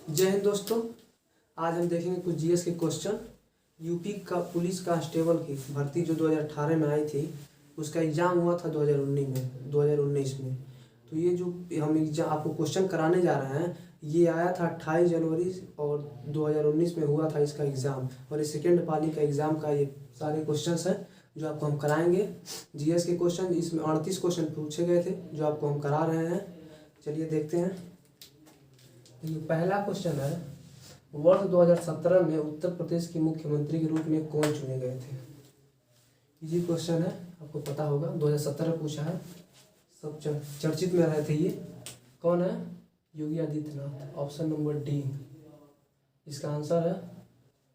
जय हिंद दोस्तों। आज हम देखेंगे कुछ जीएस के क्वेश्चन। यूपी का पुलिस कांस्टेबल की भर्ती जो 2018 में आई थी, उसका एग्ज़ाम हुआ था 2019 में। तो ये जो हम एग्जाम आपको क्वेश्चन कराने जा रहे हैं, ये आया था 28 जनवरी और 2019 में हुआ था इसका एग्ज़ाम। और ये सेकेंड पाली का एग्ज़ाम का ये सारे क्वेश्चंस हैं जो आपको हम कराएंगे। जीएस के क्वेश्चन, इसमें 38 क्वेश्चन पूछे गए थे जो आपको हम करा रहे हैं। चलिए देखते हैं। ये पहला क्वेश्चन है, वर्ष 2017 में उत्तर प्रदेश के मुख्यमंत्री के रूप में कौन चुने गए थे। ये क्वेश्चन है, आपको पता होगा, 2017 पूछा है, सब चर्चित में रहे थे। ये कौन है? Yogi Adityanath. Option number D इसका आंसर है।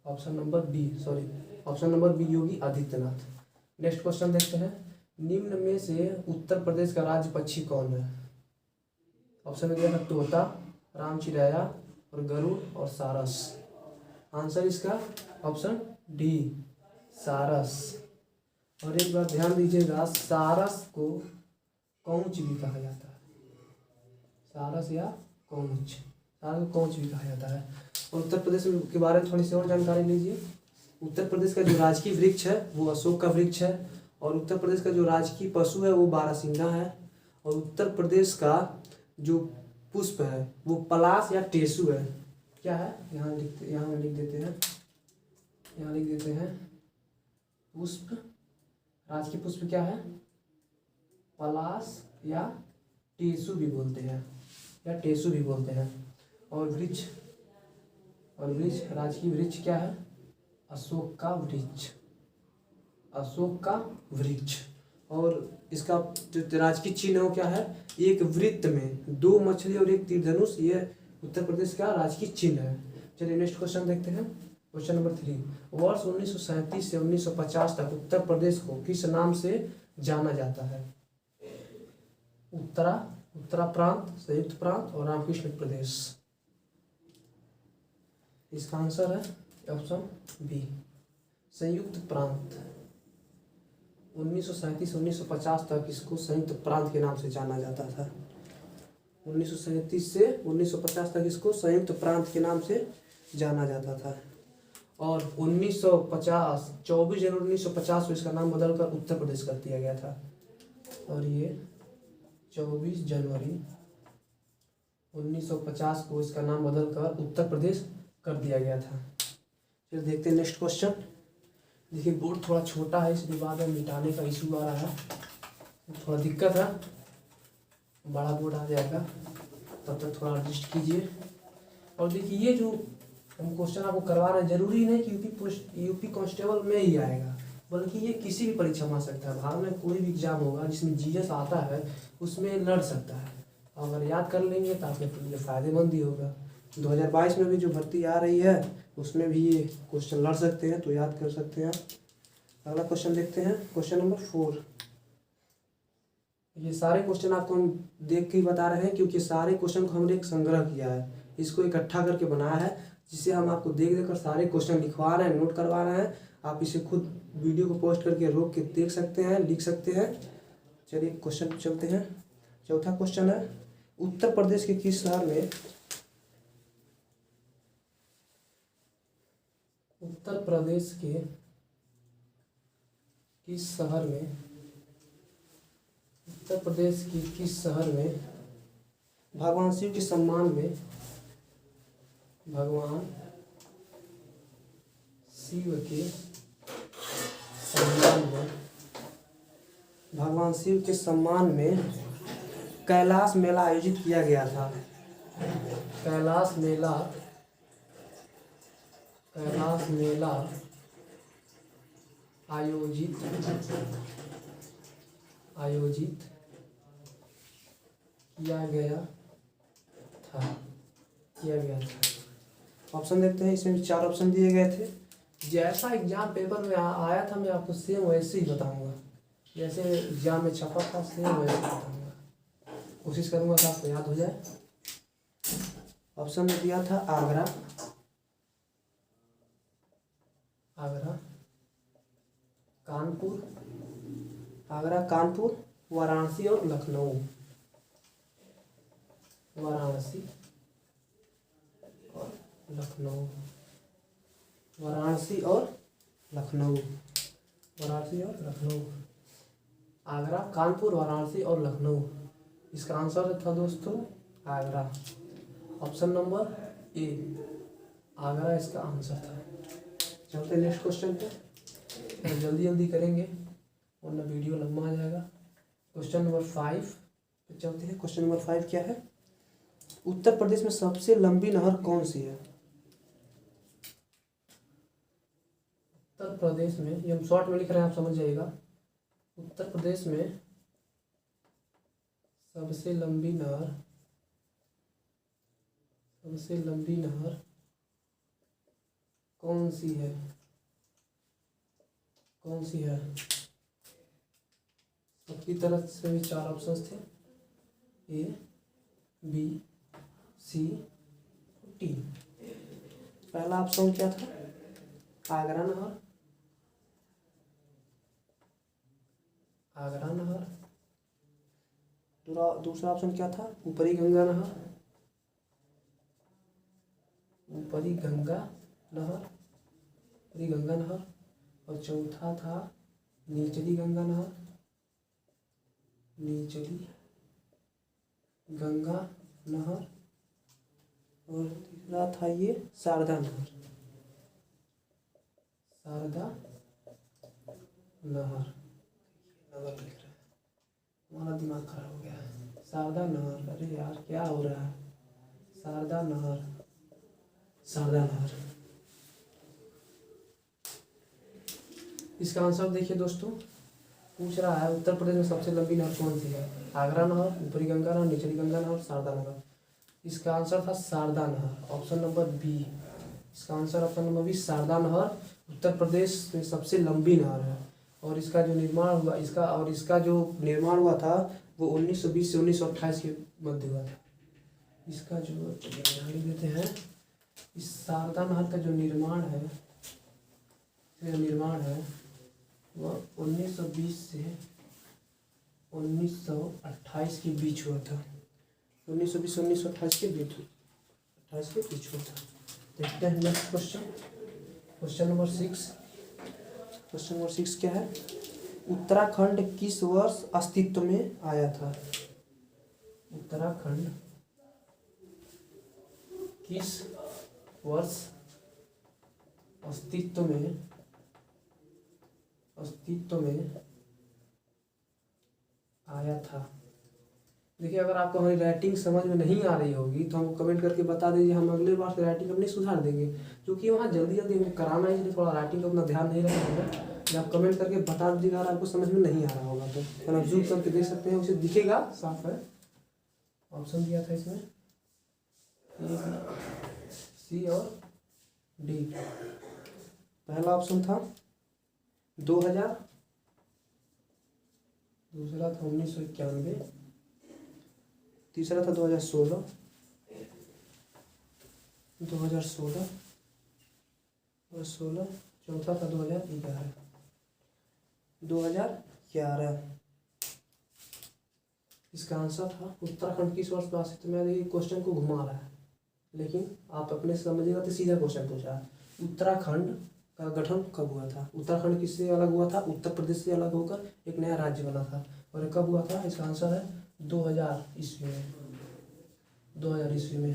Option number B Yogi Adityanath. Next question देखते हैं। निम्न में से उत्तर प्रदेश का राज्य पक्षी कौन है? ऑप्शन में दिया था तोता, रामचिरैया और गरुड़ और सारस। आंसर इसका ऑप्शन डी सारस। और एक बार ध्यान दीजिएगा, सारस को कौच भी कहा जाता है। सारस या कौच, सारस को कौच भी कहा जाता है। और उत्तर प्रदेश के बारे में थोड़ी सी और जानकारी लीजिए। उत्तर प्रदेश का जो राजकीय वृक्ष है वो अशोक का वृक्ष है। और उत्तर प्रदेश का जो राजकीय पशु है वो बारहसिंगा है। और उत्तर प्रदेश का जो पुष्प है वो पलाश या टेसु है। क्या है? यहाँ लिख देते हैं पुष्प। राजकीय पुष्प क्या है? पलाश या टेसु भी बोलते हैं। और वृक्ष राजकीय वृक्ष क्या है? अशोक का वृक्ष। और इसका जो राजकीय चिन्ह है वो क्या है? एक वृत्त में 2 मछली और 1 तीर धनुष। ये उत्तर प्रदेश का राजकीय चिन्ह है। चलिए नेक्स्ट क्वेश्चन देखते हैं। क्वेश्चन नंबर 3, वर्ष 1937 से 1950 तक उत्तर प्रदेश को किस नाम से जाना जाता है? उत्तरा प्रांत, संयुक्त प्रांत और रामकृष्ण प्रदेश। इसका आंसर है ऑप्शन बी संयुक्त प्रांत। 1937 से 1950 तक इसको संयुक्त प्रांत के नाम से जाना जाता था। 1937 से 1950 तक इसको संयुक्त प्रांत के नाम से जाना जाता था। और 24 जनवरी 1950 को इसका नाम बदलकर उत्तर प्रदेश कर दिया गया था। और ये 24 जनवरी 1950 को इसका नाम बदलकर उत्तर प्रदेश कर दिया गया था। फिर देखते हैं नेक्स्ट क्वेश्चन। देखिए बोर्ड थोड़ा छोटा है, इसलिए बाद में मिटाने का इशू आ रहा है, थोड़ा दिक्कत है। बड़ा बोर्ड आ जाएगा, तब तक थोड़ा एडजस्ट कीजिए। और देखिए ये जो हम क्वेश्चन आपको करवा रहे हैं, जरूरी नहीं कि यूपी कांस्टेबल में ही आएगा, बल्कि ये किसी भी परीक्षा में आ सकता है। भारत में कोई भी एग्जाम होगा जिसमें जीएस आता है उसमें लड़ सकता है। अगर याद कर लेंगे तो आपके लिए फ़ायदेमंद ही होगा। 2022 में भी जो भर्ती आ रही है उसमें भी ये क्वेश्चन लड़ सकते हैं, तो याद कर सकते हैं। अगला क्वेश्चन देखते हैं। Question number 4। ये सारे क्वेश्चन आपको हम देख के ही बता रहे हैं, क्योंकि सारे क्वेश्चन को हमने एक संग्रह किया है, इसको इकट्ठा करके बनाया है, जिससे हम आपको देख कर सारे क्वेश्चन लिखवा रहे हैं, नोट करवा रहे हैं। आप इसे खुद वीडियो को पोस्ट करके रोक के देख सकते हैं, लिख सकते हैं। चलिए क्वेश्चन पर चलते हैं। चौथा क्वेश्चन है, उत्तर प्रदेश के किस शहर में उत्तर प्रदेश के किस शहर में भगवान शिव के सम्मान में कैलाश मेला आयोजित किया गया था? कैलाश मेला आयोजित किया गया था। ऑप्शन देखते हैं। इसमें 4 ऑप्शन दिए गए थे। जैसा एग्जाम पेपर में आया था मैं आपको सेम वैसे ही बताऊंगा, जैसे एग्जाम में छपा था सेम वैसे बताऊंगा। कोशिश करूंगा कि आपको याद हो जाए। ऑप्शन में दिया था आगरा, कानपुर, वाराणसी और लखनऊ। वाराणसी और लखनऊ, वाराणसी और लखनऊ, वाराणसी और लखनऊ, आगरा, कानपुर, वाराणसी और लखनऊ। इसका आंसर था दोस्तों Agra. Option number A, Agra इसका आंसर था। चलते नेक्स्ट क्वेश्चन पे, जल्दी जल्दी करेंगे वरना वीडियो लंबा आ जाएगा। क्वेश्चन नंबर 5 पे चलते हैं। क्वेश्चन नंबर 5 क्या है? उत्तर प्रदेश में सबसे लंबी नहर कौन सी है? उत्तर प्रदेश में, ये हम शॉर्ट में लिख रहे हैं, आप समझ जाइएगा। उत्तर प्रदेश में सबसे लंबी नहर, सबसे लंबी नहर कौन सी है? कौन सी है? सबकी तरफ से भी 4 ऑप्शंस थे, ए, बी, सी, टी। पहला ऑप्शन क्या था? आगरा नहर, आगरा नहर। दूसरा ऑप्शन क्या था? ऊपरी गंगा नहर, ऊपरी गंगा नहर, ऊपरी गंगा नहर। और चौथा था निचली गंगा नहर, निचली गंगा नहर। और तीसरा था ये शारदा नहर, शारदा नहर। नगर लिख रहा है, हमारा दिमाग खराब हो गया है। शारदा नहर, अरे यार क्या हो रहा है? शारदा नहर, शारदा नहर। इसका आंसर देखिए दोस्तों, पूछ रहा है उत्तर प्रदेश में सबसे लंबी नहर कौन सी है? आगरा नहर, ऊपरी गंगा नहर, निचली गंगा नहर, शारदा नहर। इसका आंसर था शारदा नहर, ऑप्शन नंबर बी। इसका answer option number B, Sharda नहर उत्तर प्रदेश में सबसे लंबी नहर है। और इसका जो निर्माण हुआ, इसका जो निर्माण हुआ था वो 1920 से 1928 के मध्य हुआ था। इसका जो ध्यान देते हैं, इस शारदा नहर का जो निर्माण है वह 1920 से 1928 के बीच हुआ था। 1920 से 1928 के बीच हुआ था। देखते हैं next question, question number 6। Question number 6 क्या है? उत्तराखंड किस वर्ष अस्तित्व में आया था? उत्तराखंड किस वर्ष अस्तित्व में आया था? देखिए, अगर आपको हमारी राइटिंग समझ में नहीं आ रही होगी तो हमको कमेंट करके बता दीजिए, हम अगले बार से राइटिंग अपनी सुधार देंगे। क्योंकि वहाँ जल्दी जल्दी हमको कराना है, इसलिए थोड़ा राइटिंग का उतना ध्यान नहीं रखेंगे। आप कमेंट करके बता दीजिएगा अगर आपको समझ में नहीं आ रहा होगा तो आप जूम करके देख सकते हैं, उसे दिखेगा साफ है। ऑप्शन दिया था इसमें ए, सी और डी। पहला ऑप्शन था 2000, दूसरा था 1991, तीसरा था 2016, 2016, चौथा था 2011। 2011 इसका आंसर था। उत्तराखंड किस वर्ष में अस्तित्व में? देखिए क्वेश्चन को घुमा रहा है, लेकिन आप अपने से समझिएगा तो सीधा क्वेश्चन पूछा है। उत्तराखंड का गठन कब हुआ था? उत्तराखंड किससे अलग हुआ था? उत्तर प्रदेश से अलग होकर एक नया राज्य बना था। और कब हुआ था? इसका आंसर है 2000 ईस्वी में। 2000 ईस्वी में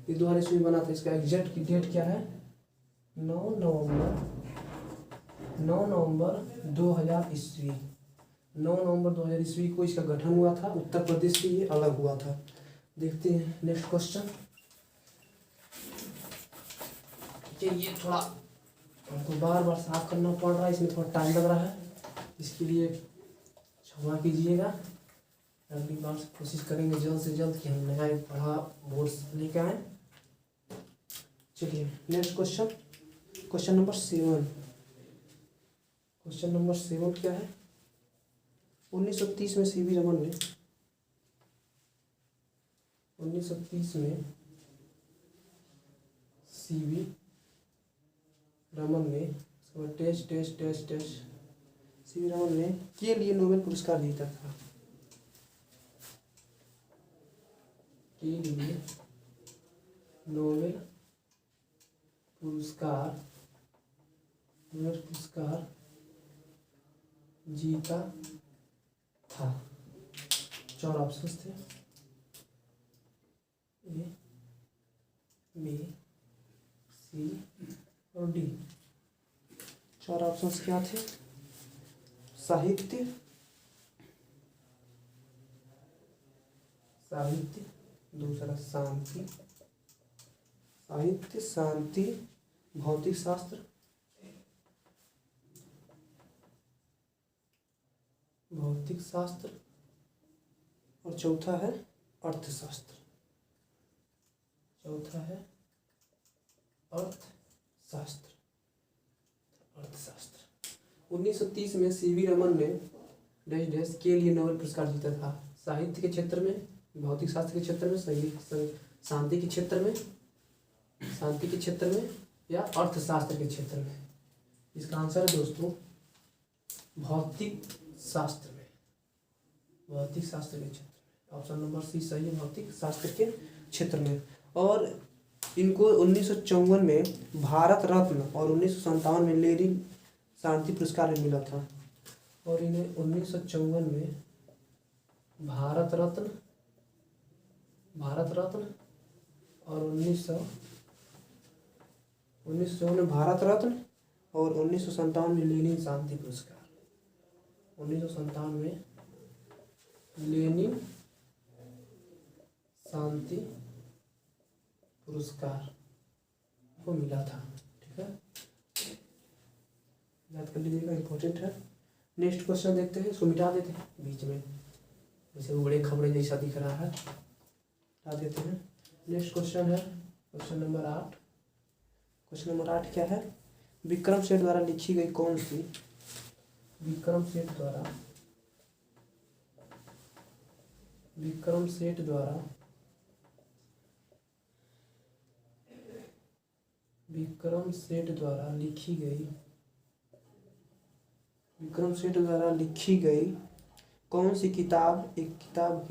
ये 2000 ईस्वी में बना था। इसका एग्जैक्ट की डेट क्या है? 9 नवंबर 2000 ईस्वी। 9 नवंबर 2000 ईस्वी को इसका गठन हुआ था। उत्तर प्रदेश से ये अलग हुआ था। देखते हैं नेक्स्ट क्वेश्चन। ये थोड़ा हमको बार बार साफ करना पड़ रहा है, इसमें थोड़ा टाइम लग रहा है, इसके लिए क्षमा कीजिएगा। अगली बार कोशिश करेंगे जल्द से जल्द कि हम नया एक बड़ा बोर्ड लेके आए। चलिए next question, question number 7। Question number 7 क्या है? 1930 में सीवी रमन ने 1930 में सीवी रमन ने सीवी रमन ने के लिए नोबेल पुरस्कार जीता था? के लिए नोबेल पुरस्कार नोबेल पुरस्कार जीता था। 4 ऑप्शन थे, ए, बी, सी और डी। 4 ऑप्शंस क्या थे? साहित्य, दूसरा शांति, साहित्य, शांति, भौतिक शास्त्र, और चौथा है अर्थशास्त्र। 1930 में सीवी रमन ने डैश डैश के लिए नोबेल पुरस्कार जीता था। साहित्य के क्षेत्र में, भौतिक शास्त्र के क्षेत्र में, शांति के क्षेत्र में या अर्थशास्त्र के क्षेत्र में। इसका आंसर है दोस्तों भौतिक शास्त्र के क्षेत्र में। ऑप्शन नंबर सी सही है, भौतिक शास्त्र के क्षेत्र में। और इनको 1954 में भारत रत्न और 1957 में लेनिन शांति पुरस्कार मिला था। और इन्हें 1954 में भारत रत्न और 1954 में भारत रत्न और 1957 में लेनिन शांति पुरस्कार। 1957 में लेनिन शांति पुरस्कार को मिला था। ठीक है, याद कर लीजिएगा, इम्पोर्टेंट है। नेक्स्ट क्वेश्चन देखते हैं, इसको मिटा देते हैं बीच में, जैसे वो बड़े खबरें जैसा दिख रहा है, हटा देते हैं। नेक्स्ट क्वेश्चन है क्वेश्चन नंबर 8। क्वेश्चन नंबर 8 क्या है? विक्रम सेठ द्वारा लिखी गई कौन सी विक्रम सेठ द्वारा लिखी गई कौन सी किताब एक किताब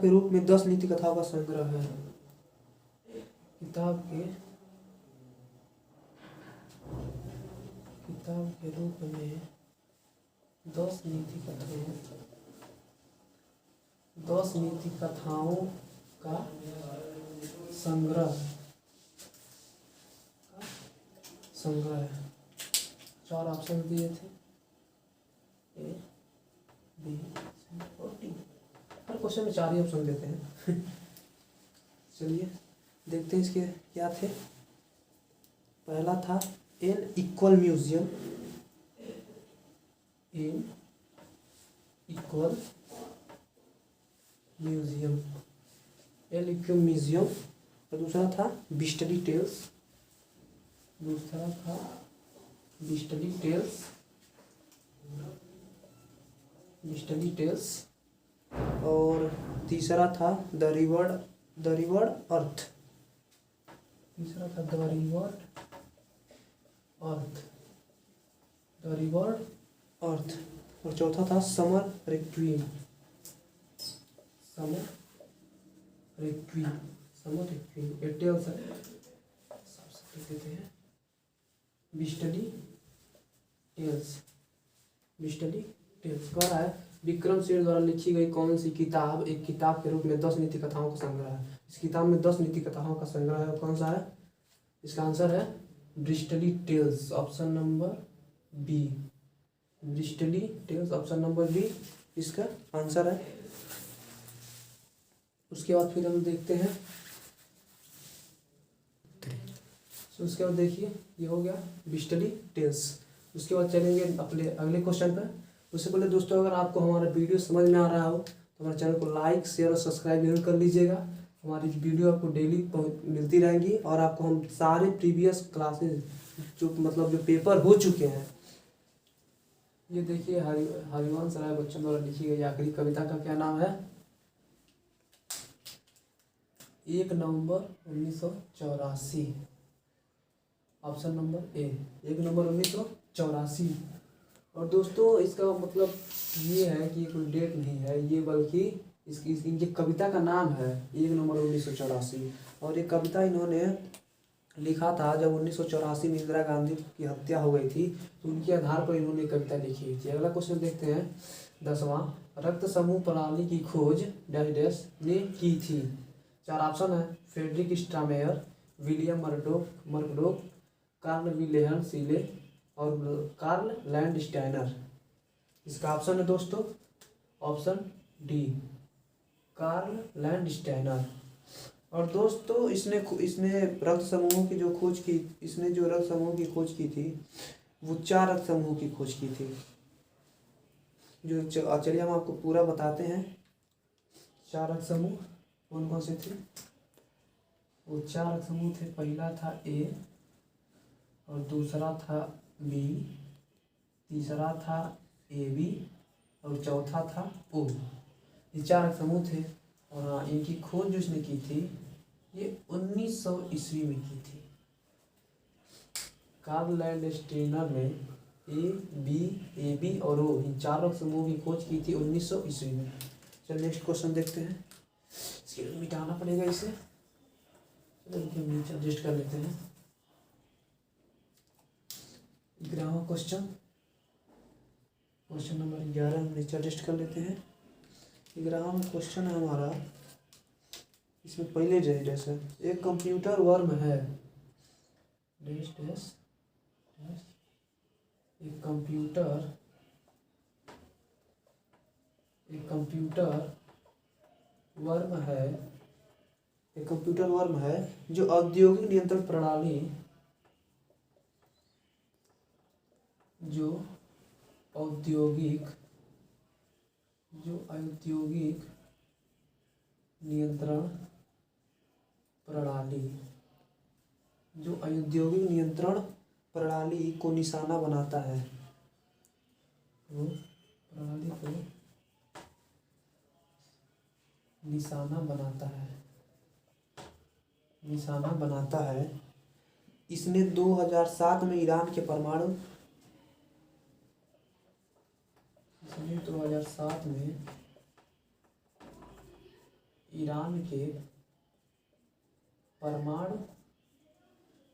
के रूप में 10 नीति कथाओं का संग्रह है। किताब के रूप में 10 नीति कथाओं का संग्रह है। 4 ऑप्शन दिए थे, ए, बी, सी और डी। हर क्वेश्चन में 4 ही ऑप्शन देते हैं। चलिए देखते हैं इसके क्या थे। पहला था एन इक्वल म्यूजियम, और दूसरा था बिस्टली टेल्स, और तीसरा था द रिवर्ड अर्थ। और चौथा था समर रिक्वीम। ये टेल्स है, सबसे देते हैं बिस्टली टेल्स। कह रहा है विक्रम सेठ द्वारा लिखी गई कौन सी किताब एक किताब के रूप में 10 नीति कथाओं का संग्रह है। इस किताब में 10 नीति कथाओं का संग्रह है। कौन सा है? इसका आंसर है bristly tails, option number B. Bristly tails, option number B इसका आंसर है। उसके बाद फिर हम देखते हैं, उसके बाद देखिए ये हो गया ब्रिस्टली टेल्स। उसके बाद चलेंगे अपने अगले क्वेश्चन पर। उससे पहले दोस्तों, अगर आपको हमारा वीडियो समझ में आ रहा हो तो हमारे चैनल को लाइक, शेयर और सब्सक्राइब जरूर कर लीजिएगा। हमारी वीडियो आपको डेली मिलती रहेंगी और आपको हम सारे प्रीवियस क्लासेस जो पेपर हो चुके हैं। ये देखिए हरिवंश राय बच्चन द्वारा लिखी गई आखिरी कविता का क्या नाम है? 1 नवंबर 1984। ऑप्शन नंबर ए 1 नवंबर 1984। और दोस्तों इसका मतलब ये है कि कोई डेट नहीं है ये, बल्कि इसकी इनकी कविता का नाम है 1 नवंबर 1984। और ये कविता इन्होंने लिखा था जब 1984 में इंदिरा गांधी की हत्या हो गई थी, तो उनके आधार पर इन्होंने कविता लिखी थी। अगला क्वेश्चन देखते हैं 10वां। रक्त समूह प्रणाली की खोज डैश डैश ने की थी। 4 ऑप्शन है फ्रेडरिक स्ट्रामेयर, विलियम मर्कडॉक, कार्ल विलेहन सीले और कार्ल लैंडस्टाइनर। इसका ऑप्शन है दोस्तों ऑप्शन डी कार्ल लैंडस्टाइनर। और दोस्तों इसने रक्त समूहों की जो खोज की, इसने जो रक्त समूह की खोज की थी वो 4 रक्त समूह की खोज की थी। जो चलिए हम आपको पूरा बताते हैं। 4 रक्त समूह कौन कौन से थे। वो 4 रक्त समूह थे। पहला था ए, और दूसरा था बी, तीसरा था ए बी, और चौथा था ओ। ये 4 रक्त समूह थे। और हाँ, इनकी खोज जो इसने की थी ये 1900 ईस्वी में की थी। कार्ल लैंडस्टाइनर ने ए बी और ओ इन 4 रक्त समूह की खोज की थी 1900 ईस्वी में। चलिए नेक्स्ट क्वेश्चन देखते हैं। इसके लिए मिटाना पड़ेगा इसे। चलिए नीचे एडजस्ट कर लेते हैं। 11वां क्वेश्चन, क्वेश्चन नंबर 11 हम नीचे एडजस्ट कर लेते हैं। 11वां क्वेश्चन है हमारा, इसमें पहले डैश है। एक कंप्यूटर वर्म है डैश डैश डैश। एक कंप्यूटर वर्म है, एक कंप्यूटर वर्म है जो औद्योगिक नियंत्रण प्रणाली, जो औद्योगिक नियंत्रण प्रणाली को निशाना बनाता है, वो प्रणाली को निशाना बनाता है। इसने 2007 में ईरान के परमाणु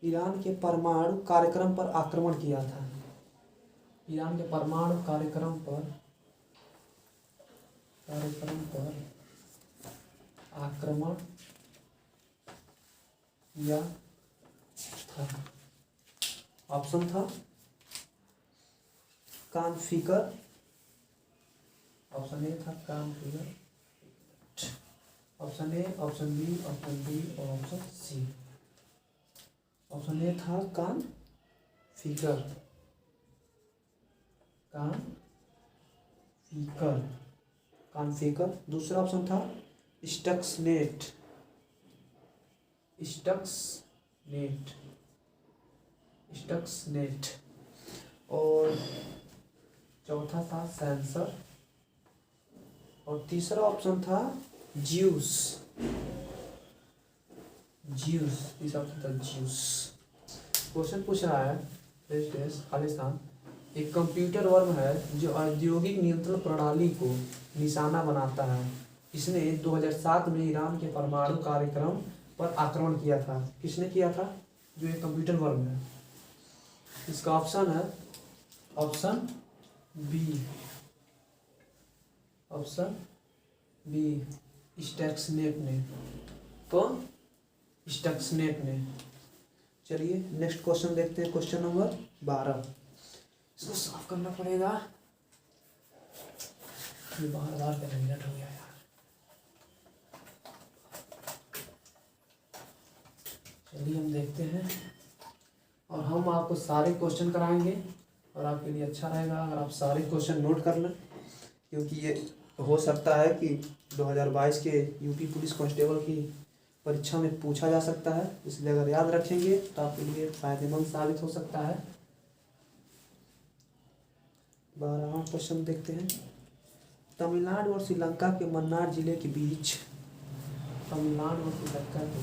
ईरान के परमाणु कार्यक्रम पर आक्रमण किया था। ईरान के परमाणु कार्यक्रम पर आक्रमण किया था। ऑप्शन था कॉन्फ़िगर, ऑप्शन ए था configure, option A, option B, option D और ऑप्शन सी। ऑप्शन ए था कॉन्फ़िगर। दूसरा ऑप्शन था स्टक्सनेट। और चौथा था सेंसर। और तीसरा ऑप्शन था ज्यूस। तीसरा ऑप्शन था ज्यूस। क्वेश्चन पूछ रहा है खालिस्तान। एक कंप्यूटर वर्म है जो औद्योगिक नियंत्रण प्रणाली को निशाना बनाता है। इसने 2007 में ईरान के परमाणु कार्यक्रम पर आक्रमण किया था। किसने किया था? जो एक कंप्यूटर वर्म है। इसका ऑप्शन है ऑप्शन बी स्टक्सनेट ने। कौन? स्टक्सनेट ने। चलिए नेक्स्ट क्वेश्चन देखते हैं। Question number 12। इसको साफ करना पड़ेगा, ये बार का मिनट हो गया यार। चलिए हम देखते हैं और हम आपको सारे क्वेश्चन कराएंगे और आपके लिए अच्छा रहेगा अगर आप सारे क्वेश्चन नोट कर लें, क्योंकि ये हो सकता है कि 2022 के यूपी पुलिस कांस्टेबल की परीक्षा में पूछा जा सकता है। इसलिए अगर याद रखेंगे तो आपके लिए फायदेमंद साबित हो सकता है। 12वां क्वेश्चन देखते हैं। तमिलनाडु और श्रीलंका के मन्नार जिले के बीच तमिलनाडु और श्रीलंका के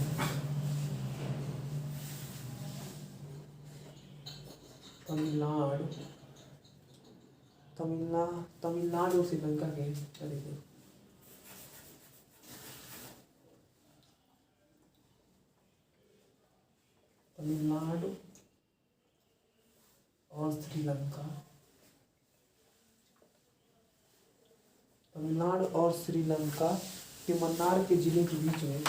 तमिलनाडु और श्रीलंका के चलेंगे। तमिलनाडु और श्रीलंका, तमिलनाडु और श्रीलंका के मन्नार के जिले के बीच में,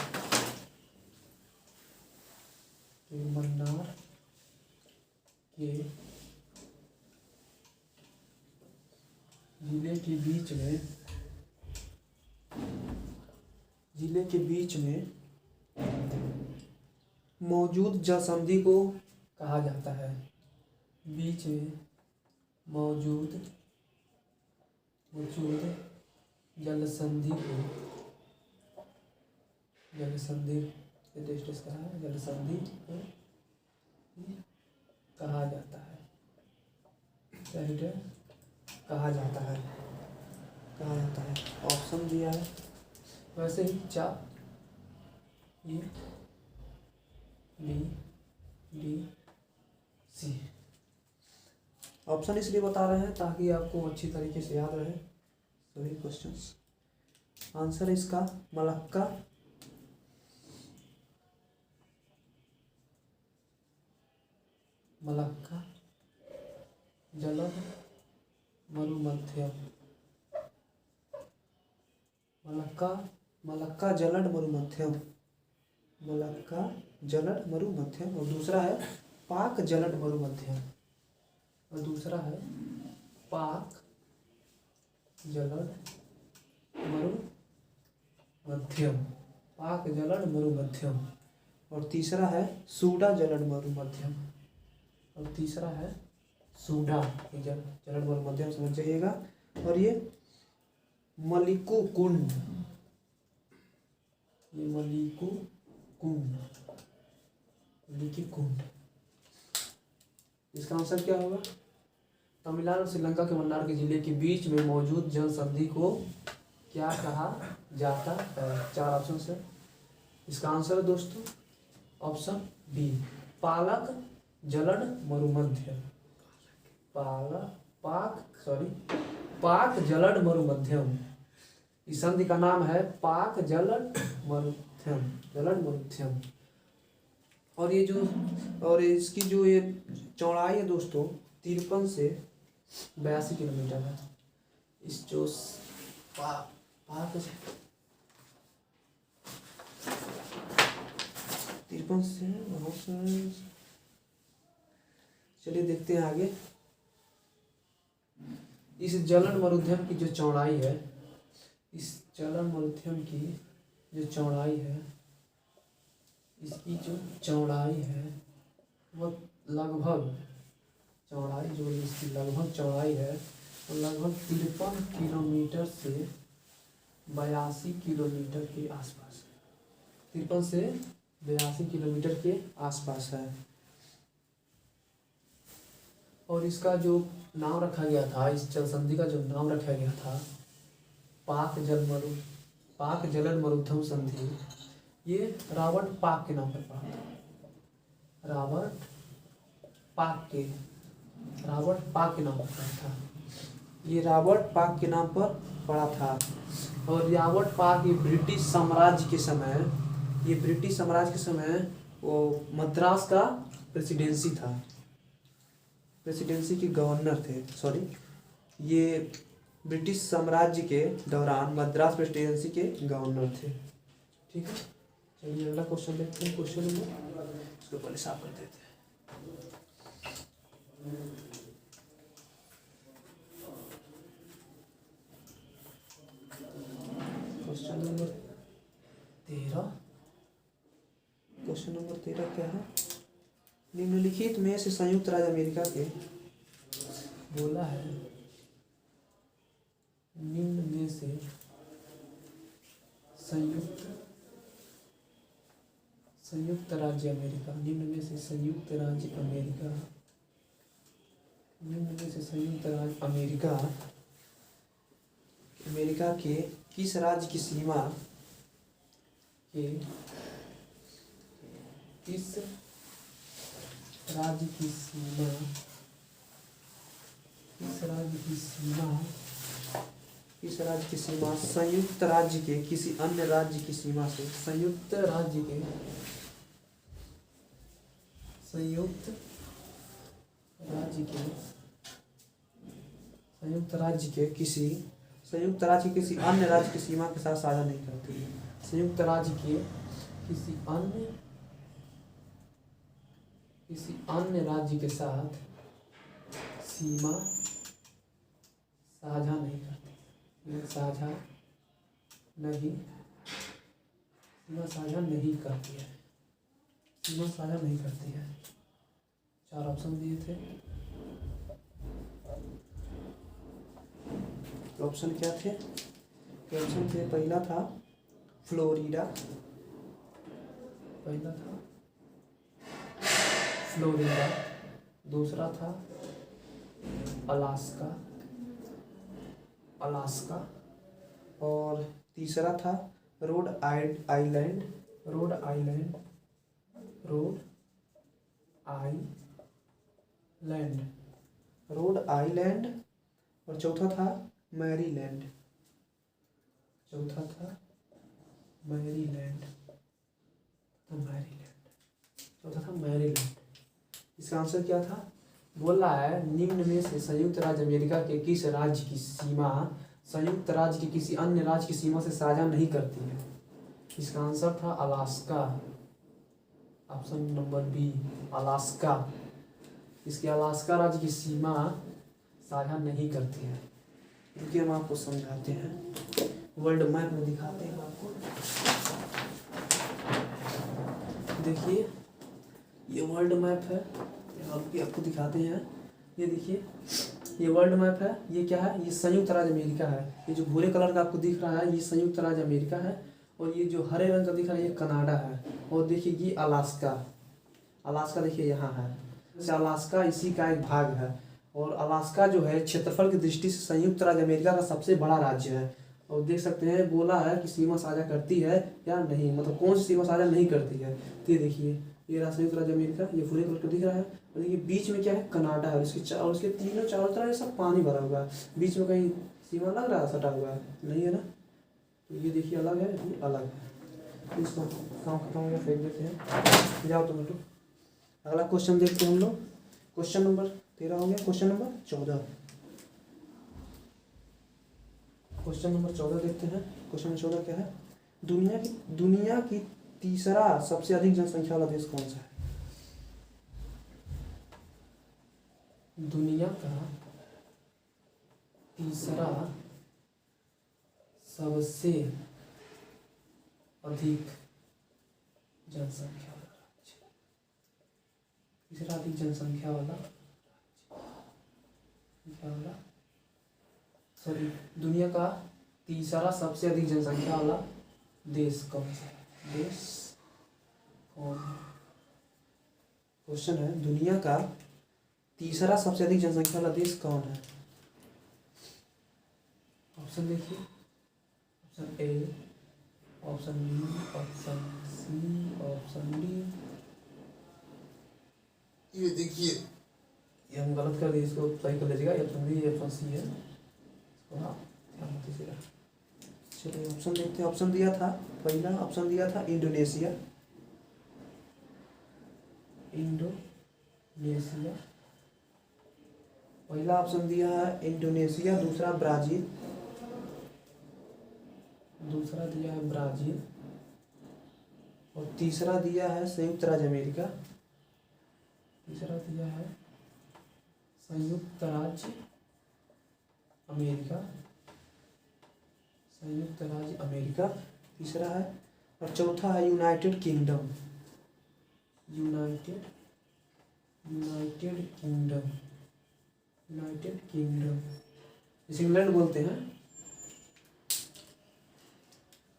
मन्नार के जिले के बीच में मौजूद जलसंधि को कहा जाता है। बीच में मौजूद जलसंधि को जलसंधि को कहा जाता है। कहा जाता है। ऑप्शन दिया है वैसे ही ए बी सी। ऑप्शन इसलिए बता रहे हैं ताकि आपको अच्छी तरीके से याद रहे सभी क्वेश्चंस। आंसर है इसका मलक्का जलद मरुमध्यम। मलक्का जलद मरुमध्यम। और दूसरा है पाक जलद मरुमध्यम। पाक जलद मरुमध्यम। और तीसरा है सूडा जलद मरुमध्यम। जलद मरुमध्यम समझ जाइएगा। और ये मलिकू कुंड, इसका आंसर क्या होगा? तमिलनाडु और श्रीलंका के मन्नार के जिले के बीच में मौजूद जल संधि को क्या कहा जाता है? 4 ऑप्शन है। इसका आंसर है दोस्तों ऑप्शन बी, पाक जलद मरुमध्यम। पाक जलद मरुमध्यम। इस संधि का नाम है पाक जलद मरुमध्यम। और इसकी जो ये चौड़ाई है दोस्तों 53 से 82 किलोमीटर है। इस जो पाक 53 से बहुत। चलिए देखते हैं आगे। इस जलन मरुमध्यम की जो चौड़ाई है, इसकी जो चौड़ाई है वो लगभग चौड़ाई है वो लगभग 53 किलोमीटर से 82 किलोमीटर के आसपास है। 53 से 82 किलोमीटर के आसपास है। और इसका जो नाम रखा गया था, इस जल संधि का जो नाम रखा गया था पाक जलद मरुमध्यम संधि, ये रॉबर्ट पाक के नाम पर पड़ा था। रॉबर्ट पाक के नाम पर पड़ा था। ये रॉबर्ट पाक के नाम पर पड़ा था। और रॉबर्ट पाक ये ब्रिटिश साम्राज्य के समय वो मद्रास का प्रेसिडेंसी के गवर्नर थे। ये ब्रिटिश साम्राज्य के दौरान मद्रास प्रेसिडेंसी के गवर्नर थे। ठीक है, चलिए अगला क्वेश्चन देखते हैं। क्वेश्चन नंबर, इसको पहले साफ कर देते हैं। क्वेश्चन नंबर 13 क्या है? निम्नलिखित में से संयुक्त राज्य अमेरिका के बोला है, निम्न में से संयुक्त राज्य अमेरिका अमेरिका के किस राज्य की सीमा के किस राज्य की सीमा किस राज्य की सीमा किस राज्य की सीमा संयुक्त राज्य के किसी अन्य राज्य की सीमा से संयुक्त राज्य के किसी अन्य राज्य की सीमा के साथ साझा नहीं करती है। संयुक्त राज्य के किसी अन्य राज्य के साथ सीमा साझा नहीं करती। साझा नहीं करती है। 4 ऑप्शन दिए थे। तो ऑप्शन क्या थे? पहला था फ्लोरिडा, दूसरा था अलास्का और तीसरा था रोड आइलैंड और चौथा था मैरीलैंड। इसका आंसर क्या था? बोला है निम्न में से संयुक्त राज्य अमेरिका के किस राज्य की सीमा संयुक्त राज्य के किसी अन्य राज्य की सीमा से साझा नहीं करती है। इसका आंसर था Alaska, option number B Alaska. इसके अलास्का राज्य की सीमा साझा नहीं करती है। क्योंकि हम आपको समझाते हैं, वर्ल्ड मैप में दिखाते हैं आपको। देखिए ये वर्ल्ड मैप है, आपको दिखाते हैं। ये देखिए ये वर्ल्ड मैप है। ये क्या है? ये संयुक्त राज्य अमेरिका है। ये जो भूरे कलर का आपको दिख रहा है ये संयुक्त राज्य अमेरिका है और ये जो हरे रंग का दिख रहा है ये कनाडा है। और देखिए ये अलास्का देखिए यहाँ है। अलास्का इसी का एक भाग है और अलास्का जो है क्षेत्रफल की दृष्टि से संयुक्त राज्य अमेरिका का सबसे बड़ा राज्य है। और देख सकते हैं बोला है कि सीमा साझा करती है या नहीं, मतलब कौन सी सीमा साझा नहीं करती है। तो ये देखिए ये रहा संयुक्त राज्य अमेरिका, ये भूरे कलर का दिख रहा है और ये बीच में क्या है? कनाडा है। उसके तीनों चारों तरफ ये सब पानी भरा हुआ है। बीच में कहीं सीमा लग रहा है? सटा हुआ है नहीं है ना। तो ये देखिए अलग है, ये अलग है। इसको काम खत्म हो गया, फेंक देते हैं। जाओ तुम लोग अगला क्वेश्चन देखते हैं हम लोग। क्वेश्चन नंबर 13 हो गया। क्वेश्चन नंबर 14 देखते हैं। क्वेश्चन नंबर 14 क्या है? दुनिया की तीसरा सबसे अधिक जनसंख्या वाला देश कौन सा है? दुनिया का तीसरा सबसे अधिक जनसंख्या वाला राज्य। तीसरा अधिक जनसंख्या वाला दुनिया का तीसरा सबसे अधिक जनसंख्या वाला देश कौन सा है? क्वेश्चन है दुनिया का तीसरा सबसे अधिक जनसंख्या वाला देश कौन है? ऑप्शन देखिए, option A, option B, option C, option D. ये देखिए ये हम गलत कर दिए, इसको सही कर लीजिएगा। ऑप्शन बी, ऑप्शन सी है। चलिए ऑप्शन देखते हैं। ऑप्शन दिया था, पहला ऑप्शन दिया था इंडोनेशिया। पहला ऑप्शन दिया है इंडोनेशिया, दूसरा ब्राजील, और तीसरा दिया है संयुक्त राज्य अमेरिका। तीसरा है और चौथा है यूनाइटेड किंगडम। इसे इंग्लैंड बोलते हैं।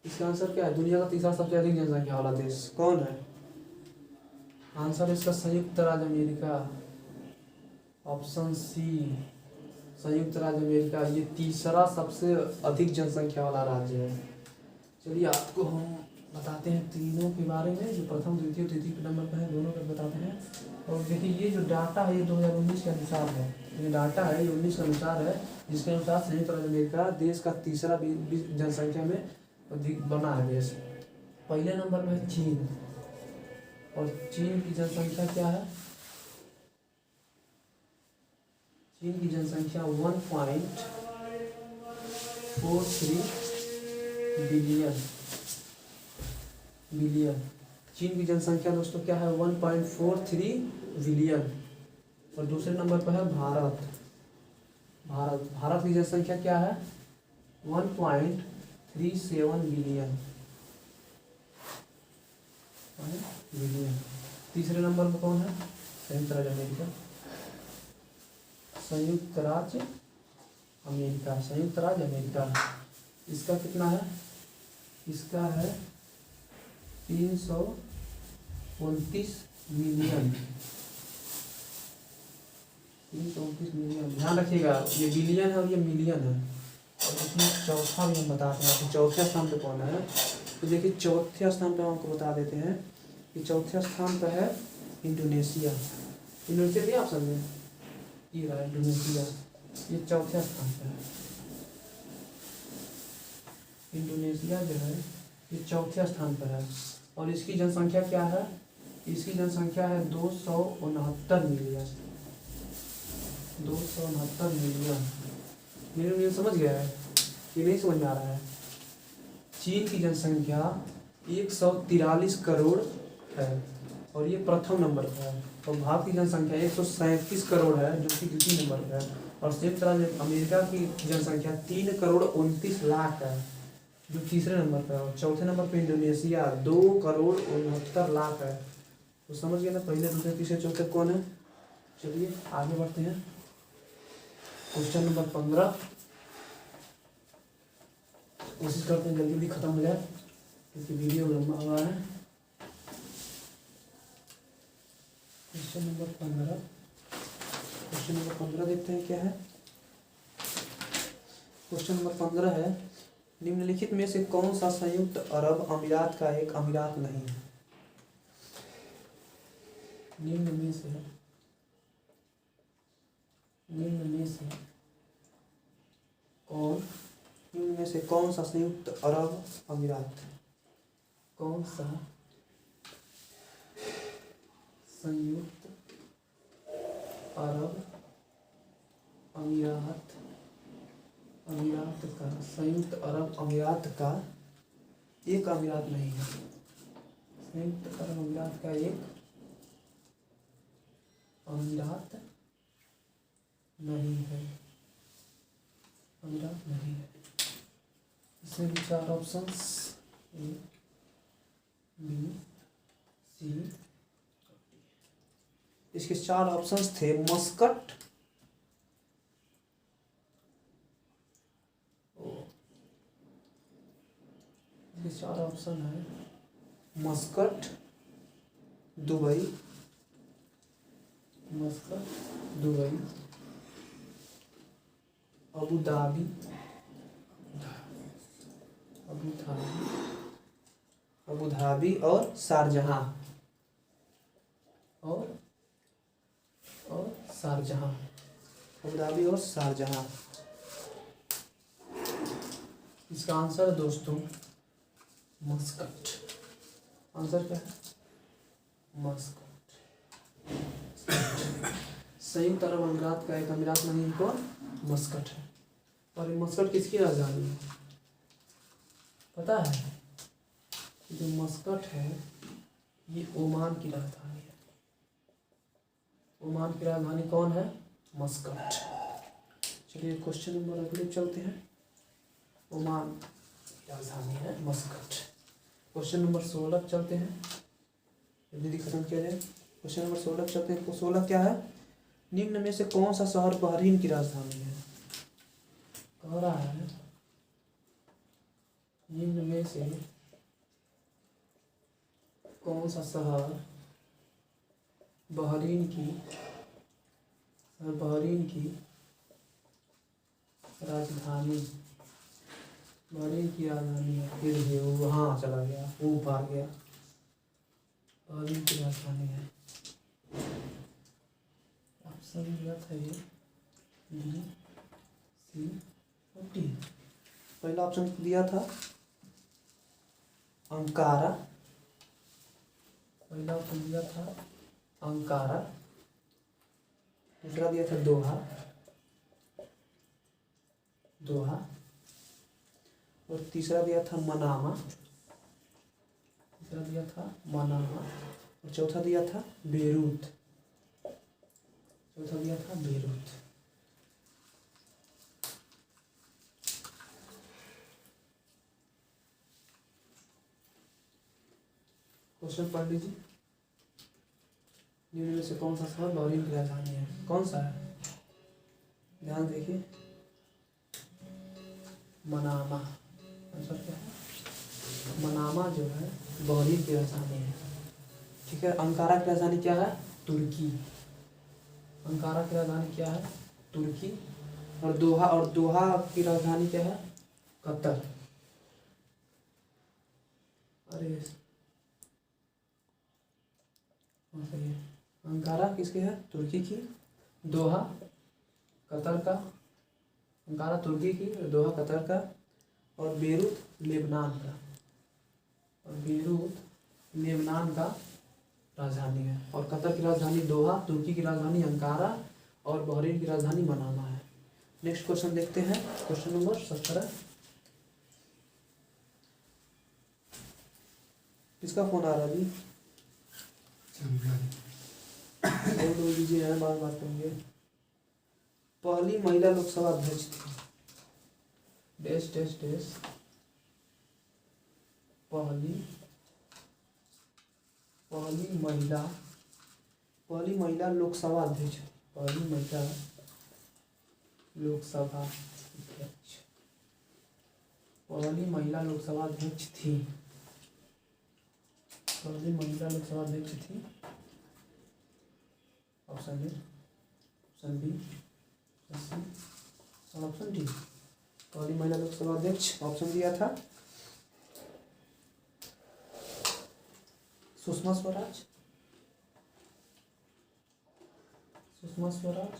इसका आंसर क्या है? दुनिया का तीसरा सबसे अधिक जनसंख्या वाला देश कौन है? आंसर इसका संयुक्त राज्य अमेरिका, ऑप्शन सी संयुक्त राज्य अमेरिका। ये तीसरा सबसे अधिक जनसंख्या वाला राज्य है। चलिए आपको हम बताते हैं तीनों के बारे में, जो प्रथम द्वितीय तृतीय नंबर पर है दोनों का बताते हैं। और देखिए ये जो डाटा है ये 2019 के अनुसार है, ये डाटा है ये 19 के अनुसार है, जिसके अनुसार संयुक्त राज्य अमेरिका देश का तीसरा जनसंख्या में अधिक बना है देश। पहले नंबर में है चीन, और चीन की जनसंख्या क्या है? चीन की जनसंख्या 1.43 बिलियन। चीन की जनसंख्या दोस्तों क्या है? 1.43 बिलियन। और दूसरे नंबर पर है भारत की जनसंख्या क्या है? 1.37 बिलियन। तीसरे नंबर पर कौन है? संयुक्त राज्य अमेरिका। संयुक्त राज्य अमेरिका इसका कितना है? इसका है 329 मिलियन। 329 मिलियन, ध्यान रखिएगा ये बिलियन है और ये मिलियन है। और इसमें चौथा भी हम बताते हैं कि चौथे स्थान पे कौन है। तो देखिए चौथे स्थान पे हम आपको बता देते हैं कि चौथे स्थान पर है इंडोनेशिया। इंडोनेशिया दिया ऑप्शन में, ये रहा इंडोनेशिया, ये चौथे स्थान पर है। इंडोनेशिया जो है ये चौथे स्थान पर है। और इसकी जनसंख्या क्या है? इसकी जनसंख्या है 269 मिलियन। 269 मिलियन। मेरे समझ गया है? ये नहीं समझ में आ रहा है? चीन की जनसंख्या 143 करोड़ है और ये प्रथम नंबर पर है। और भारत की जनसंख्या 137 करोड़ है जो कि द्वितीय नंबर पर है। और संयुक्त राज्य अमेरिका की जनसंख्या 3 करोड़ 29 लाख है जो तीसरे नंबर पर है। और चौथे नंबर पर इंडोनेशिया 2 करोड़ 69 लाख है। तो समझ गए ना पहले दूसरे तीसरे चौथे कौन है। चलिए आगे बढ़ते हैं। क्वेश्चन नंबर 15, कोशिश करते हैं जल्दी खत्म हो जाए क्योंकि वीडियो लंबा हुआ है। क्वेश्चन नंबर 15 देखते हैं क्या है। क्वेश्चन नंबर 15 है, निम्नलिखित में से कौन सा संयुक्त अरब अमीरात का एक अमीरात नहीं है? निम्न में से कौन सा संयुक्त अरब अमीरात, कौन सा संयुक्त अरब अमीरात का एक अमीरात नहीं है? संयुक्त अरब अमीरात का एक अमीरात नहीं है। इसमें भी 4 ऑप्शंस A, B, C। इसके 4 ऑप्शंस थे मस्कट, इसके 4 ऑप्शन है मस्कट, दुबई, अबू धाबी और शारजहां अबू धाबी और शारजहां। इसका आंसर दोस्तों मस्कट। आंसर क्या है? मस्कट। संयुक्त अरब अमीरात का एक अमीरात नहीं कौन? मस्कट है। और ये मस्कट किसकी राजधानी है पता है? जो मस्कट है ये ओमान की राजधानी है। ओमान की राजधानी कौन है? मस्कट। चलिए क्वेश्चन नंबर अगले चलते हैं। ओमान की राजधानी है मस्कट। क्वेश्चन नंबर 16 चलते हैं, जल्दी खत्म किया जाए। क्वेश्चन नंबर 16 चलते हैं। 16 क्या है? निम्न में से कौन सा शहर बहरीन की राजधानी है? कह रहा है निम्न में से कौन सा शहर बहरीन की राजधानी बहरीन की राजधानी है, फिर भी वो वहाँ चला गया, वो भाग गया। बहरीन की राजधानी है, ऑप्शन दिया था ये बी सी और डी। पहला ऑप्शन दिया था अंकारा, पहला ऑप्शन दिया था अंकारा, दूसरा दिया था दोहा, दोहा, और तीसरा दिया था मनामा, तीसरा दिया था मनामा, और चौथा दिया था बेरूत, चौथा दिया था बेरूत। क्वेश्चन पढ़ लीजिए। निम्न में से कौन सा शहर बहरीन की राजधानी है? कौन सा है? ध्यान देखिए, मनामा। आंसर क्या है? मनामा जो है बहरीन की राजधानी है। ठीक है। अंकारा की राजधानी क्या है? तुर्की। अंकारा की राजधानी क्या है? तुर्की। और दोहा की राजधानी क्या है? कतर। अरे सही है। अंकारा किसकी है? तुर्की की। दोहा कतर का। अंकारा तुर्की की, दोहा कतर का, और बेरूत लेबनान का। और बेरूत लेबनान का राजधानी है। और कतर की राजधानी दोहा, तुर्की की राजधानी अंकारा, और बहरीन की राजधानी मनामा है। नेक्स्ट क्वेश्चन देखते हैं, क्वेश्चन नंबर 17। किसका फोन आ रहा है जी? बोल दीजिए, है बार बार करेंगे। पहली महिला लोकसभा अध्यक्ष थी। डेस डेस डेस पहली महिला लोकसभा अध्यक्ष। पहली महिला लोकसभा अध्यक्ष, पहली महिला लोकसभा अध्यक्ष थी। पहली महिला लोकसभा अध्यक्ष थी। Option A, option B, option D. पहली महिला लोकसभा अध्यक्ष ऑप्शन दिया था सुषमा स्वराज, सुषमा स्वराज,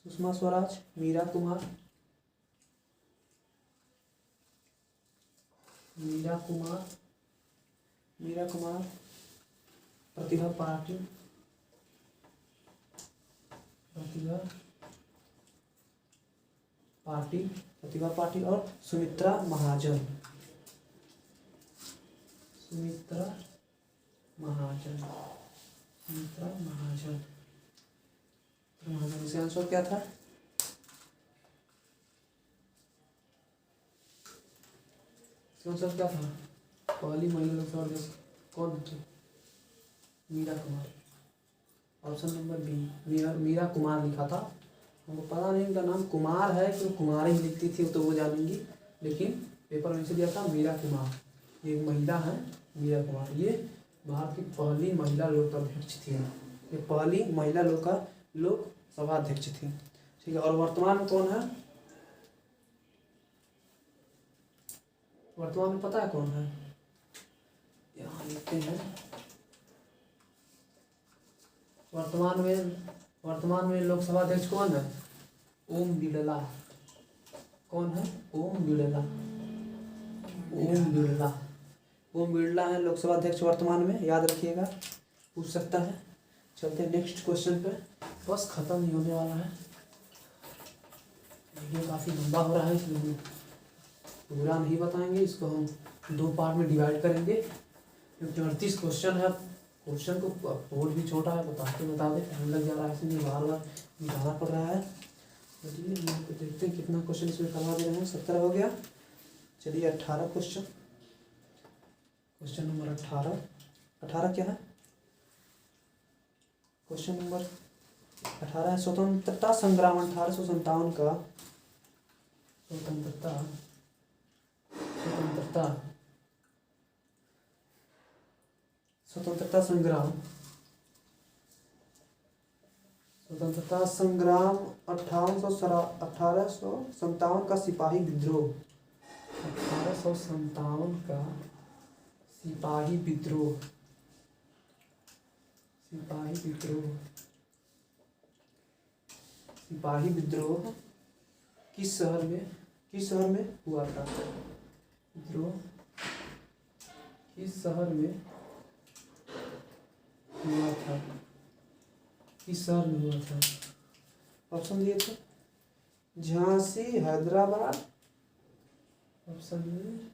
सुषमा स्वराज, मीरा कुमार, प्रतिभा पाटिल, प्रतिभा पाटिल और सुमित्रा महाजन। इसका आंसर क्या था? आंसर क्या था? पहली महिला लोकसभा अध्यक्ष कौन थी? Meera Kumar. Option number B, Meera Kumar लिखा था। हमको पता नहीं उनका नाम कुमार है कि कुमारी ही लिखती थी, तो वो जानेंगी, लेकिन पेपर में से दिया था मीरा कुमार। ये महिला है मीरा कुमार, ये भारत की पहली महिला लोकसभाध्यक्ष थी। ये पहली महिला लोकसभा अध्यक्ष थी। ठीक है। और वर्तमान में कौन है? वर्तमान में पता है कौन है? यहाँ लिखते हैं। वर्तमान में लोकसभा अध्यक्ष कौन है? ओम बिड़ला। कौन है? ओम बिड़ला। ओम बिड़ला है लोकसभा अध्यक्ष वर्तमान में, याद रखिएगा, पूछ सकता है। चलते हैं नेक्स्ट क्वेश्चन पे। बस खत्म नहीं होने वाला है, वीडियो काफ़ी लंबा हो रहा है, इसलिए पूरा नहीं बताएंगे, इसको हम 2 पार्ट में डिवाइड करेंगे, क्योंकि 38 क्वेश्चन है। क्वेश्चन को बोर्ड भी छोटा है, बताते टाइम लग जा रहा है, इसलिए बार बार बताना पड़ रहा है। चलिए देखते हैं कितना क्वेश्चन इसमें करवा दे रहे हैं। 17 हो गया। चलिए 18 क्वेश्चन, क्वेश्चन नंबर 18 क्या है? क्वेश्चन नंबर 18 है स्वतंत्रता संग्राम 1857 का स्वतंत्रता संग्राम स्वतंत्रता संग्राम 1857 का सिपाही विद्रोह, 1857 का सिपाही विद्रोह, सिपाही विद्रोह, सिपाही विद्रोह किस शहर में हुआ था? विद्रोह किस शहर में हुआ था? किस शहर में हुआ था? ऑप्शन दिए थे Jhansi, Hyderabad, option B,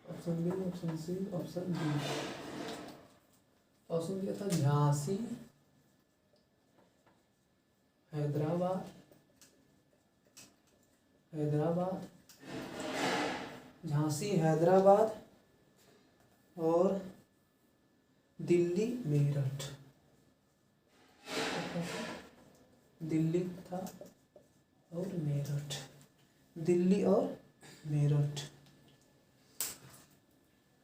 option B, option C, option D. Option दिया था झांसी, हैदराबाद, झांसी, हैदराबाद और दिल्ली, मेरठ। दिल्ली था और मेरठ, दिल्ली और मेरठ।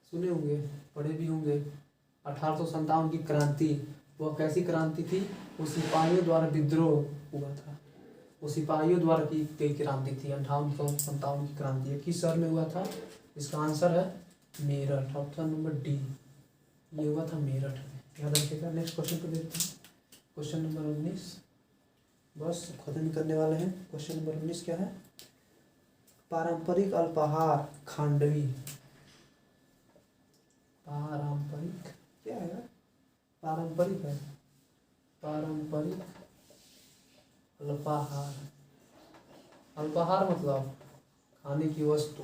सुने होंगे, पढ़े भी होंगे। 1857 की क्रांति, वह कैसी क्रांति थी? वो सिपाहियों द्वारा विद्रोह हुआ था, वो सिपाहियों द्वारा की गई क्रांति थी। 1857 की क्रांति है। किस शहर में हुआ था? इसका आंसर है मेरठ, ऑप्शन नंबर डी। ये हुआ था मेरठ में, याद रखिएगा। नेक्स्ट क्वेश्चन पे देखते हैं। क्वेश्चन नंबर 19, बस खत्म करने वाले हैं। क्वेश्चन नंबर 19 क्या है? पारंपरिक अल्पाहार खांडवी, पारंपरिक क्या है? पारंपरिक है, पारंपरिक अल्पाहार। अल्पाहार मतलब खाने की वस्तु।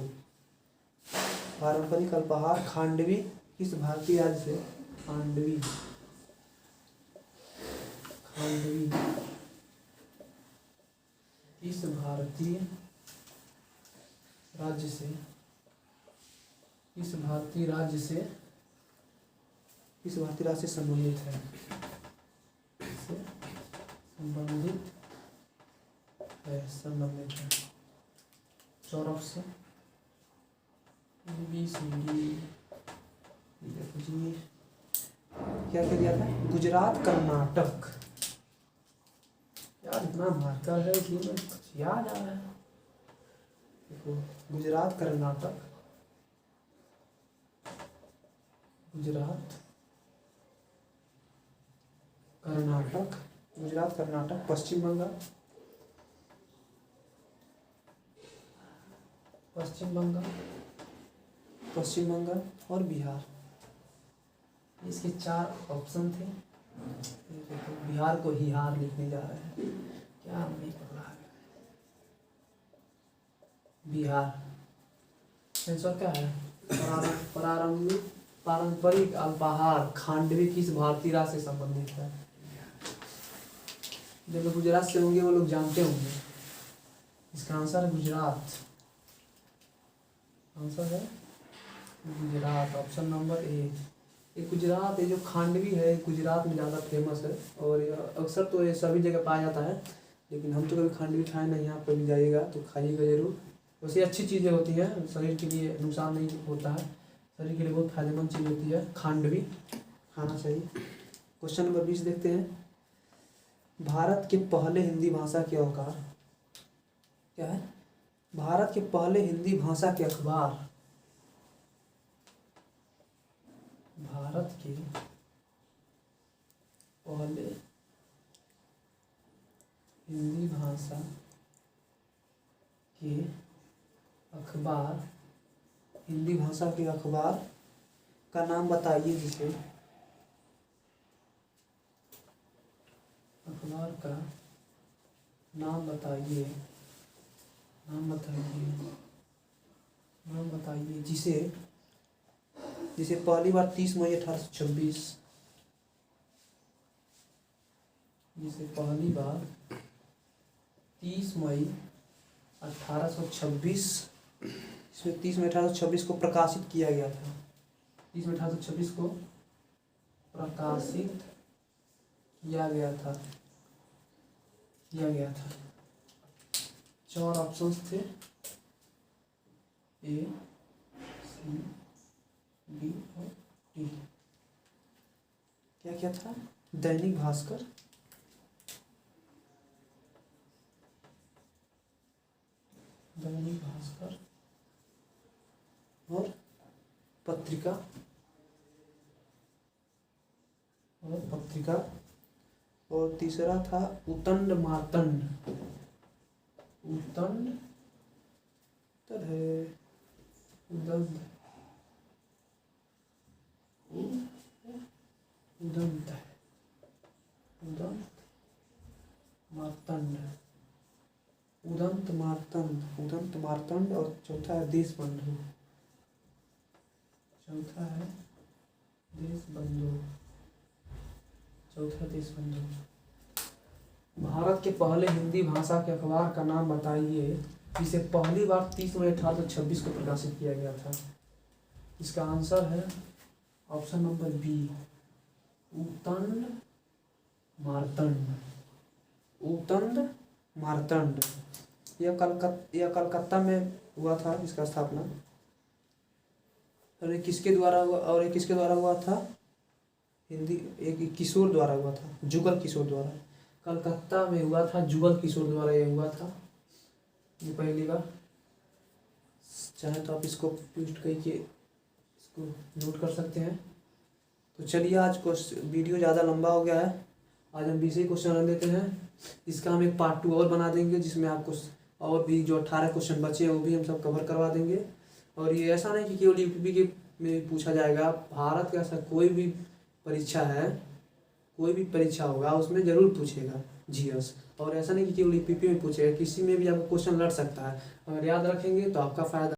पारंपरिक अल्पाहार खांडवी किस भारतीय राज्य से? खांडवी, खांडवी किस भारतीय राज्य से? किस भारतीय राज्य से? किस भारतीय राज्य से संबंधित है? से संबंधित है, संबंधित है। चार ऑप्शन बी सी डी। देखो जी, क्या क्या दिया था? गुजरात, कर्नाटक। यार इतना मार्कर है कि मैं कुछ याद आ रहा है। देखो, गुजरात, कर्नाटक, गुजरात, कर्नाटक, गुजरात, कर्नाटक, पश्चिम बंगाल, पश्चिम बंगाल, पश्चिम बंगाल और बिहार। इसके 4 ऑप्शन थे। बिहार को हिहार लिखने जा रहे हैं, क्या नहीं पता है। बिहार आंसर क्या है? प्रारंभिक पारंपरिक अल्पाहार खांडवी किस भारतीय राज्य से संबंधित है? जो लोग गुजरात से होंगे वो लोग जानते होंगे। इसका आंसर है गुजरात, आंसर है गुजरात, ऑप्शन नंबर ए। ये गुजरात, ये जो खांडवी है गुजरात में ज़्यादा फेमस है और अक्सर तो ये सभी जगह पाया जाता है, लेकिन हम तो कभी खांडवी खाए नहीं। यहाँ पर भी जाइएगा तो खाइएगा जरूर। वैसे अच्छी चीज़ें होती हैं, शरीर के लिए नुकसान नहीं होता है, शरीर के लिए बहुत फायदेमंद चीज़ होती है खांडवी, खाना चाहिए। क्वेश्चन नंबर 20 देखते हैं। भारत के पहले हिंदी भाषा के अवकार क्या है? भारत के पहले हिंदी भाषा के अखबार, भारत के पहले हिंदी भाषा के अखबार, हिंदी भाषा के अखबार का नाम बताइए। जिसे अखबार का नाम बताइए, नाम बताइए, नाम बताइए। जिसे पहली बार 30 मई 1826, जिसे पहली बार 30 मई 1826, इसमें 30 मई 1826 को प्रकाशित किया गया था। 30 मई 1826 को प्रकाशित किया गया था, किया गया था। 4 ऑप्शंस थे, ए, सी, बी और डी। क्या क्या था? दैनिक भास्कर, पत्रिका और तीसरा था उतंड मार्तंड। उतंड तर है उदंत उदंत उदंत मार्तंड उदंत मार्तंड और चौथा है देशबंधु। भारत के पहले हिंदी भाषा के अखबार का नाम बताइए जिसे पहली बार 30 मई 1826 को प्रकाशित किया गया था। इसका आंसर है ऑप्शन नंबर बी, उतंड मार्तंड। यह कलकत्ता में हुआ था इसका स्थापना। और ये किसके द्वारा हुआ था? हिंदी एक किशोर द्वारा हुआ था, जुगल किशोर द्वारा। कलकत्ता में हुआ था, जुगल किशोर द्वारा ये हुआ था ये पहली बार। चाहे तो आप इसको पोस्ट करके इसको नोट कर सकते हैं। तो चलिए, आज वीडियो ज़्यादा लंबा हो गया है। आज हम 20 क्वेश्चन रख देते हैं। इसका हम एक पार्ट 2 और बना देंगे जिसमें आपको और भी जो 18 क्वेश्चन बचे हैं वो भी हम सब कवर करवा देंगे। और ये ऐसा नहीं कि केवल यूपी के में पूछा जाएगा, भारत का ऐसा कोई भी परीक्षा है, कोई भी परीक्षा होगा उसमें ज़रूर पूछेगा जीएस। और ऐसा नहीं कि केवल यूपी में पूछेगा, किसी में भी आपको क्वेश्चन लड़ सकता है। अगर याद रखेंगे तो आपका फ़ायदा।